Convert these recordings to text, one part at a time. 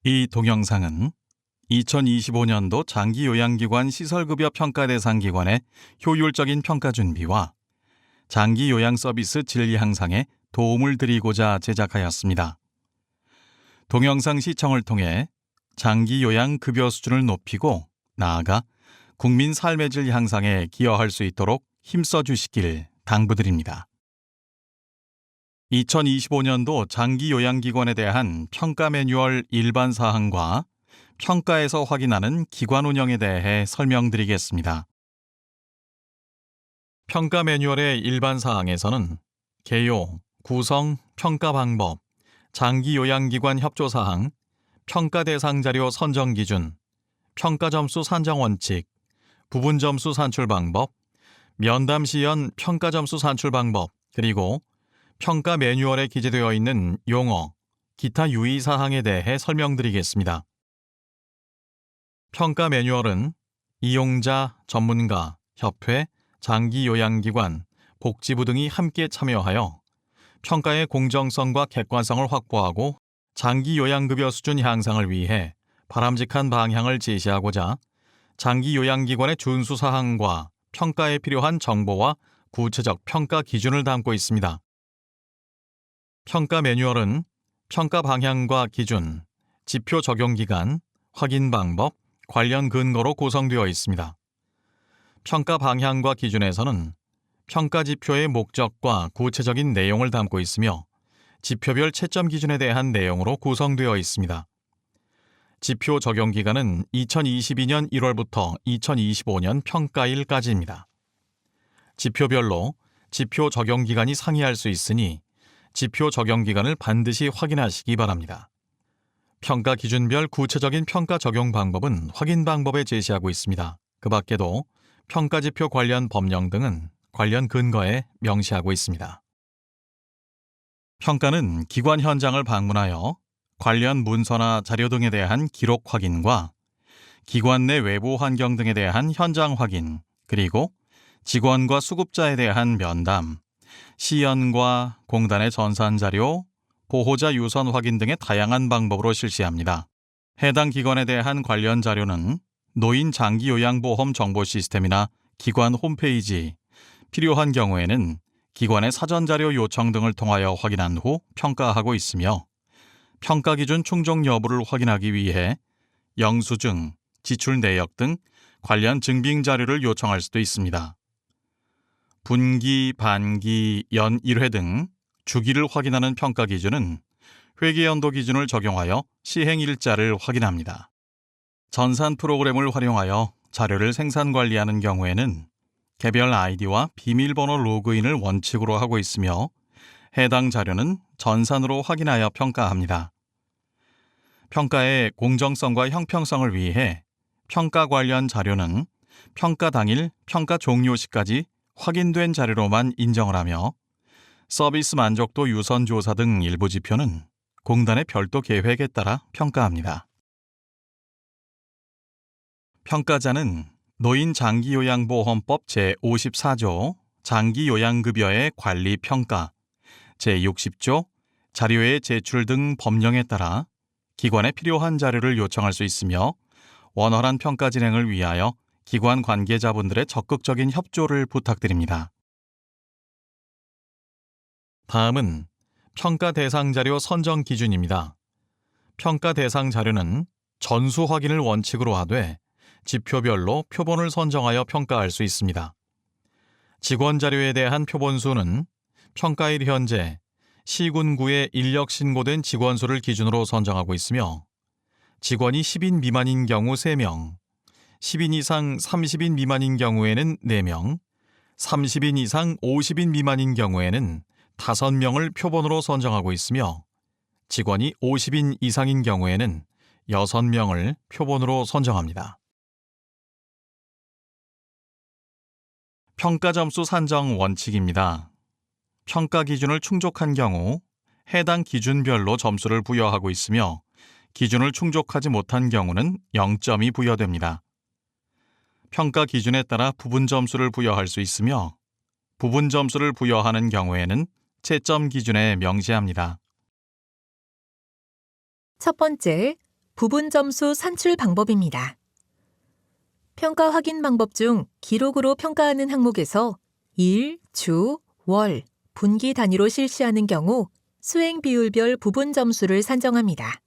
이 동영상은 2025년도 장기요양기관 시설급여 평가 대상 기관의 효율적인 평가 준비와 장기요양 서비스 진리 향상에 도움을 드리고자 제작하였습니다. 동영상 시청을 통해 장기요양 급여 수준을 높이고 나아가 국민 삶의 질 향상에 기여할 수 있도록 힘써 주시길 당부드립니다. 2025년도 장기요양기관에 대한 평가 매뉴얼 일반 사항과 평가에서 확인하는 기관 운영에 대해 설명드리겠습니다. 평가 매뉴얼의 일반 사항에서는 개요, 구성, 평가 방법, 장기요양기관 협조 사항, 평가 대상 자료 선정 기준, 평가 점수 산정 원칙, 부분 점수 산출 방법, 면담 시연 평가 점수 산출 방법, 그리고 평가 매뉴얼에 기재되어 있는 용어, 기타 유의 사항에 대해 설명드리겠습니다. 평가 매뉴얼은 이용자, 전문가, 협회, 장기요양기관, 복지부 등이 함께 참여하여 평가의 공정성과 객관성을 확보하고 장기요양급여 수준 향상을 위해 바람직한 방향을 제시하고자 장기요양기관의 준수 사항과 평가에 필요한 정보와 구체적 평가 기준을 담고 있습니다. 평가 매뉴얼은 평가 방향과 기준, 지표 적용 기간, 확인 방법, 관련 근거로 구성되어 있습니다. 평가 방향과 기준에서는 평가 지표의 목적과 구체적인 내용을 담고 있으며 지표별 채점 기준에 대한 내용으로 구성되어 있습니다. 지표 적용 기간은 2022년 1월부터 2025년 평가일까지입니다. 지표별로 지표 적용 기간이 상이할 수 있으니 지표 적용 기간을 반드시 확인하시기 바랍니다. 평가 기준별 구체적인 평가 적용 방법은 확인 방법에 제시하고 있습니다. 그 밖에도 평가 지표 관련 법령 등은 관련 근거에 명시하고 있습니다. 평가는 기관 현장을 방문하여 관련 문서나 자료 등에 대한 기록 확인과 기관 내 외부 환경 등에 대한 현장 확인, 그리고 직원과 수급자에 대한 면담, 시연과 공단의 전산 자료, 보호자 유선 확인 등의 다양한 방법으로 실시합니다. 해당 기관에 대한 관련 자료는 노인 장기요양보험 정보 시스템이나 기관 홈페이지, 필요한 경우에는 기관의 사전 자료 요청 등을 통하여 확인한 후 평가하고 있으며 평가 기준 충족 여부를 확인하기 위해 영수증, 지출 내역 등 관련 증빙 자료를 요청할 수도 있습니다. 분기, 반기, 연 1회 등 주기를 확인하는 평가 기준은 회계연도 기준을 적용하여 시행일자를 확인합니다. 전산 프로그램을 활용하여 자료를 생산 관리하는 경우에는 개별 아이디와 비밀번호 로그인을 원칙으로 하고 있으며 해당 자료는 전산으로 확인하여 평가합니다. 평가의 공정성과 형평성을 위해 평가 관련 자료는 평가 당일, 평가 종료 시까지 확인된 자료로만 인정을 하며 서비스 만족도 유선 조사 등 일부 지표는 공단의 별도 계획에 따라 평가합니다. 평가자는 노인 장기요양보험법 제54조 장기요양급여의 관리평가, 제60조 자료의 제출 등 법령에 따라 기관에 필요한 자료를 요청할 수 있으며 원활한 평가 진행을 위하여 기관 관계자분들의 적극적인 협조를 부탁드립니다. 다음은 평가 대상 자료 선정 기준입니다. 평가 대상 자료는 전수 확인을 원칙으로 하되 지표별로 표본을 선정하여 평가할 수 있습니다. 직원 자료에 대한 표본 수는 평가일 현재 시군구에 인력 신고된 직원 수를 기준으로 선정하고 있으며 직원이 10인 미만인 경우 3명, 10인 이상 30인 미만인 경우에는 4명, 30인 이상 50인 미만인 경우에는 5명을 표본으로 선정하고 있으며 직원이 50인 이상인 경우에는 6명을 표본으로 선정합니다. 평가 점수 산정 원칙입니다. 평가 기준을 충족한 경우 해당 기준별로 점수를 부여하고 있으며 기준을 충족하지 못한 경우는 0점이 부여됩니다. 평가 기준에 따라 부분 점수를 부여할 수 있으며 부분 점수를 부여하는 경우에는 채점 기준에 명시합니다. 첫 번째, 부분 점수 산출 방법입니다. 평가 확인 방법 중 기록으로 평가하는 항목에서 일, 주, 월, 분기 단위로 실시하는 경우 수행 비율별 부분 점수를 산정합니다.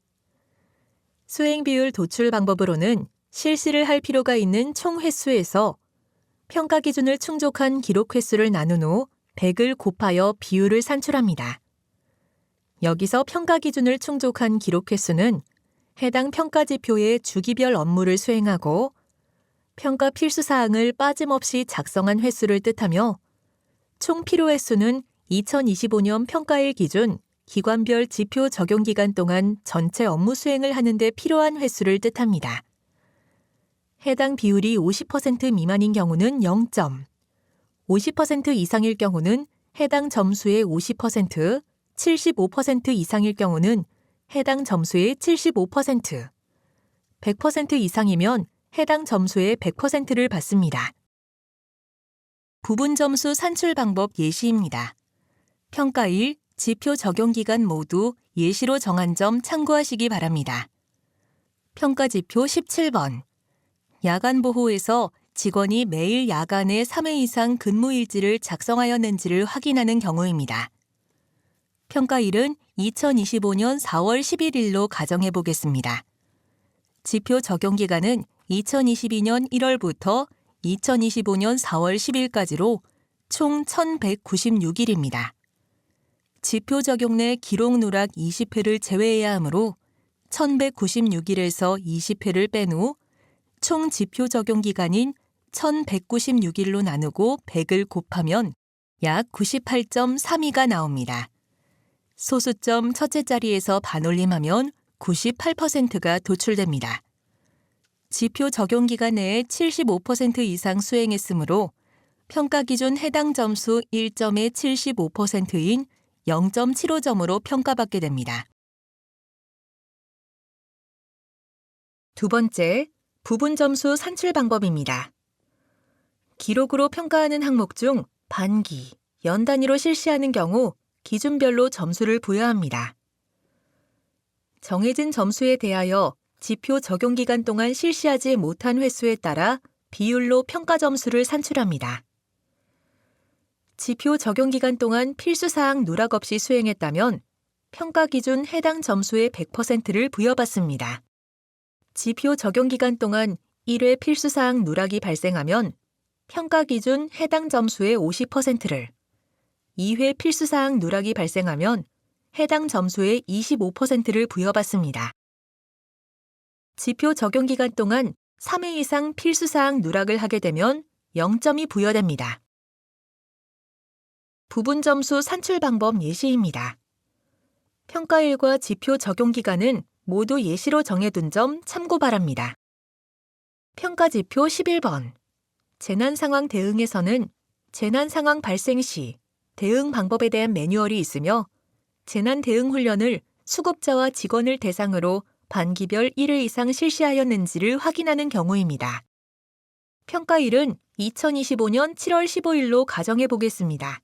수행 비율 도출 방법으로는 실시를 할 필요가 있는 총 횟수에서 평가 기준을 충족한 기록 횟수를 나눈 후 100을 곱하여 비율을 산출합니다. 여기서 평가 기준을 충족한 기록 횟수는 해당 평가 지표의 주기별 업무를 수행하고 평가 필수 사항을 빠짐없이 작성한 횟수를 뜻하며 총 필요 횟수는 2025년 평가일 기준 기관별 지표 적용 기간 동안 전체 업무 수행을 하는 데 필요한 횟수를 뜻합니다. 해당 비율이 50% 미만인 경우는 0점, 50% 이상일 경우는 해당 점수의 50%, 75% 이상일 경우는 해당 점수의 75%, 100% 이상이면 해당 점수의 100%를 받습니다. 부분 점수 산출 방법 예시입니다. 평가일, 지표 적용 기간 모두 예시로 정한 점 참고하시기 바랍니다. 평가 지표 17번. 야간 보호에서 직원이 매일 야간에 3회 이상 근무일지를 작성하였는지를 확인하는 경우입니다. 평가일은 2025년 4월 11일로 가정해 보겠습니다. 지표 적용 기간은 2022년 1월부터 2025년 4월 10일까지로 총 1196일입니다. 지표 적용 내 기록 누락 20회를 제외해야 하므로 1196일에서 20회를 뺀 후 총 지표 적용 기간인 1196일로 나누고 100을 곱하면 약 98.32가 나옵니다. 소수점 첫째 자리에서 반올림하면 98%가 도출됩니다. 지표 적용 기간 내에 75% 이상 수행했으므로 평가 기준 해당 점수 1점의 75%인 0.75점으로 평가받게 됩니다. 두 번째, 부분 점수 산출 방법입니다. 기록으로 평가하는 항목 중 반기, 연 단위로 실시하는 경우 기준별로 점수를 부여합니다. 정해진 점수에 대하여 지표 적용 기간 동안 실시하지 못한 횟수에 따라 비율로 평가 점수를 산출합니다. 지표 적용 기간 동안 필수사항 누락 없이 수행했다면 평가 기준 해당 점수의 100%를 부여받습니다. 지표 적용 기간 동안 1회 필수사항 누락이 발생하면 평가 기준 해당 점수의 50%를, 2회 필수사항 누락이 발생하면 해당 점수의 25%를 부여받습니다. 지표 적용 기간 동안 3회 이상 필수사항 누락을 하게 되면 0점이 부여됩니다. 부분 점수 산출 방법 예시입니다. 평가일과 지표 적용 기간은 모두 예시로 정해둔 점 참고 바랍니다. 평가 지표 11번. 재난상황 대응에서는 재난상황 발생 시 대응 방법에 대한 매뉴얼이 있으며 재난 대응 훈련을 수급자와 직원을 대상으로 반기별 1회 이상 실시하였는지를 확인하는 경우입니다. 평가일은 2025년 7월 15일로 가정해 보겠습니다.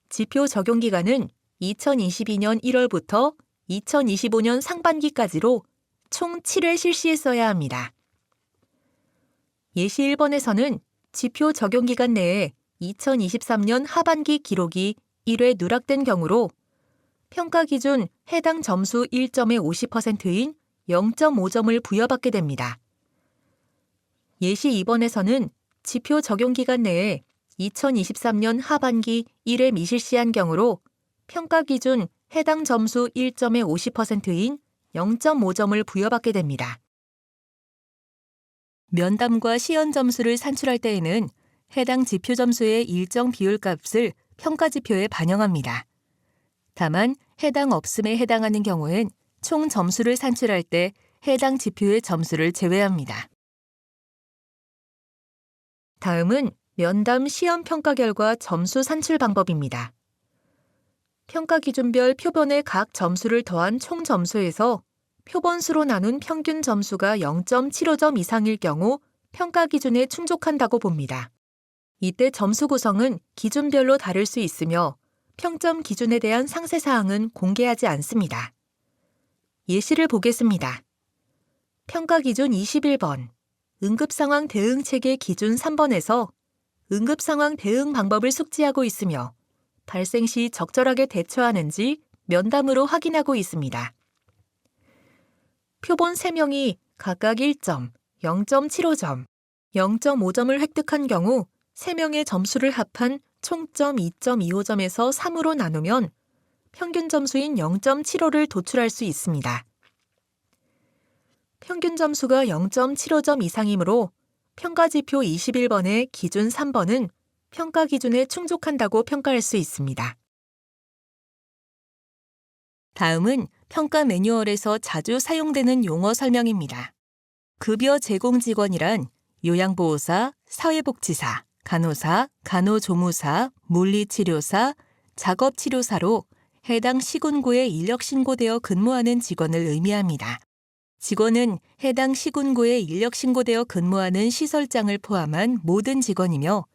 지표 적용 기간은 2022년 1월부터 2025년 상반기까지로 총 7회 실시했어야 합니다. 예시 1번에서는 지표 적용 기간 내에 2023년 하반기 기록이 1회 누락된 경우로 평가 기준 해당 점수 1점의 50%인 0.5점을 부여받게 됩니다. 예시 2번에서는 지표 적용 기간 내에 2023년 하반기 1회 미실시한 경우로 평가 기준 해당 점수 1점의 50%인 0.5점을 부여받게 됩니다. 면담과 시연 점수를 산출할 때에는 해당 지표 점수의 일정 비율 값을 평가 지표에 반영합니다. 다만 해당 없음에 해당하는 경우엔 총 점수를 산출할 때 해당 지표의 점수를 제외합니다. 다음은 면담 시험 평가 결과 점수 산출 방법입니다. 평가 기준별 표본의 각 점수를 더한 총 점수에서 표본수로 나눈 평균 점수가 0.75점 이상일 경우 평가 기준에 충족한다고 봅니다. 이때 점수 구성은 기준별로 다를 수 있으며 평점 기준에 대한 상세 사항은 공개하지 않습니다. 예시를 보겠습니다. 평가 기준 21번, 응급상황 대응 체계 기준 3번에서 응급상황 대응 방법을 숙지하고 있으며 발생 시 적절하게 대처하는지 면담으로 확인하고 있습니다. 표본 3명이 각각 1점, 0.75점, 0.5점을 획득한 경우 3명의 점수를 합한 총점 2.25점에서 3으로 나누면 평균 점수인 0.75를 도출할 수 있습니다. 평균 점수가 0.75점 이상이므로 평가지표 21번의 기준 3번은 평가 기준에 충족한다고 평가할 수 있습니다. 다음은 평가 매뉴얼에서 자주 사용되는 용어 설명입니다. 급여 제공 직원이란 요양보호사, 사회복지사, 간호사, 간호조무사, 물리치료사, 작업치료사로 해당 시군구에 인력 신고되어 근무하는 직원을 의미합니다. 직원은 해당 시군구에 인력 신고되어 근무하는 시설장을 포함한 모든 직원이며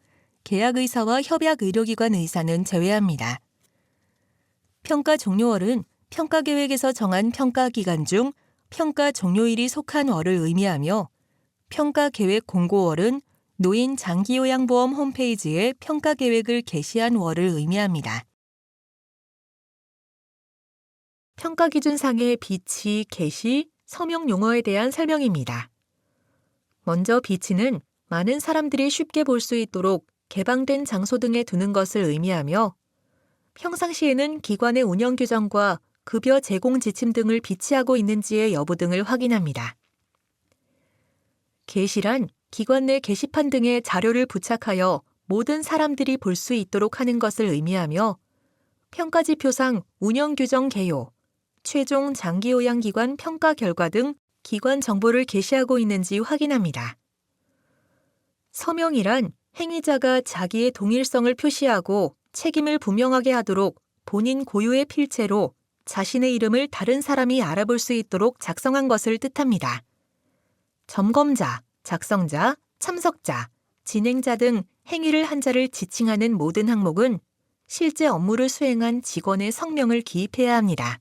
계약의사와 협약의료기관 의사는 제외합니다. 평가 종료월은 평가계획에서 정한 평가기간 중 평가 종료일이 속한 월을 의미하며 평가계획 공고월은 노인 장기요양보험 홈페이지에 평가계획을 게시한 월을 의미합니다. 평가기준상의 비치, 게시, 서명 용어에 대한 설명입니다. 먼저 비치는 많은 사람들이 쉽게 볼 수 있도록 개방된 장소 등에 두는 것을 의미하며 평상시에는 기관의 운영 규정과 급여 제공 지침 등을 비치하고 있는지의 여부 등을 확인합니다. 게시란 기관 내 게시판 등에 자료를 부착하여 모든 사람들이 볼 수 있도록 하는 것을 의미하며 평가지표상 운영 규정 개요, 최종 장기요양기관 평가 결과 등 기관 정보를 게시하고 있는지 확인합니다. 서명이란 행위자가 자기의 동일성을 표시하고 책임을 분명하게 하도록 본인 고유의 필체로 자신의 이름을 다른 사람이 알아볼 수 있도록 작성한 것을 뜻합니다. 점검자, 작성자, 참석자, 진행자 등 행위를 한 자를 지칭하는 모든 항목은 실제 업무를 수행한 직원의 성명을 기입해야 합니다.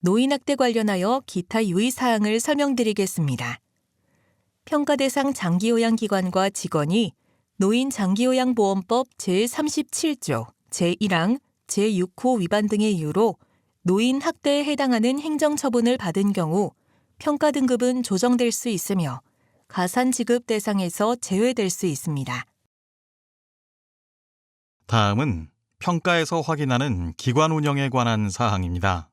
노인학대 관련하여 기타 유의사항을 설명드리겠습니다. 평가 대상 장기요양기관과 직원이 노인장기요양보험법 제37조, 제1항, 제6호 위반 등의 이유로 노인 학대에 해당하는 행정처분을 받은 경우 평가 등급은 조정될 수 있으며 가산 지급 대상에서 제외될 수 있습니다. 다음은 평가에서 확인하는 기관 운영에 관한 사항입니다.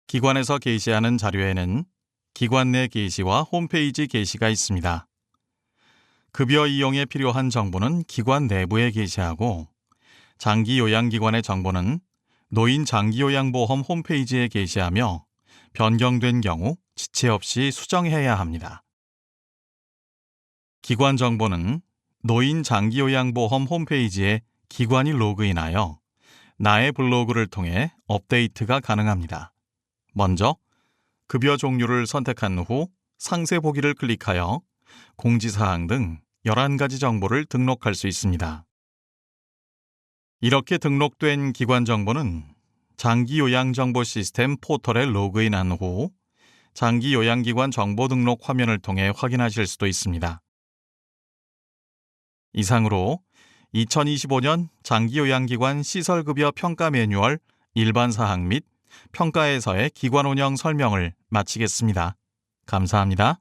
기관에서 게시하는 자료에는 기관 내 게시와 홈페이지 게시가 있습니다. 급여 이용에 필요한 정보는 기관 내부에 게시하고 장기요양기관의 정보는 노인 장기요양보험 홈페이지에 게시하며 변경된 경우 지체 없이 수정해야 합니다. 기관 정보는 노인 장기요양보험 홈페이지에 기관이 로그인하여 나의 블로그를 통해 업데이트가 가능합니다. 먼저 급여 종류를 선택한 후 상세 보기를 클릭하여 공지사항 등 11가지 정보를 등록할 수 있습니다. 이렇게 등록된 기관 정보는 장기요양정보 시스템 포털에 로그인한 후 장기요양기관 정보 등록 화면을 통해 확인하실 수도 있습니다. 이상으로 2025년 장기요양기관 시설급여 평가 매뉴얼 일반사항 및 평가에서의 기관 운영 설명을 마치겠습니다. 감사합니다.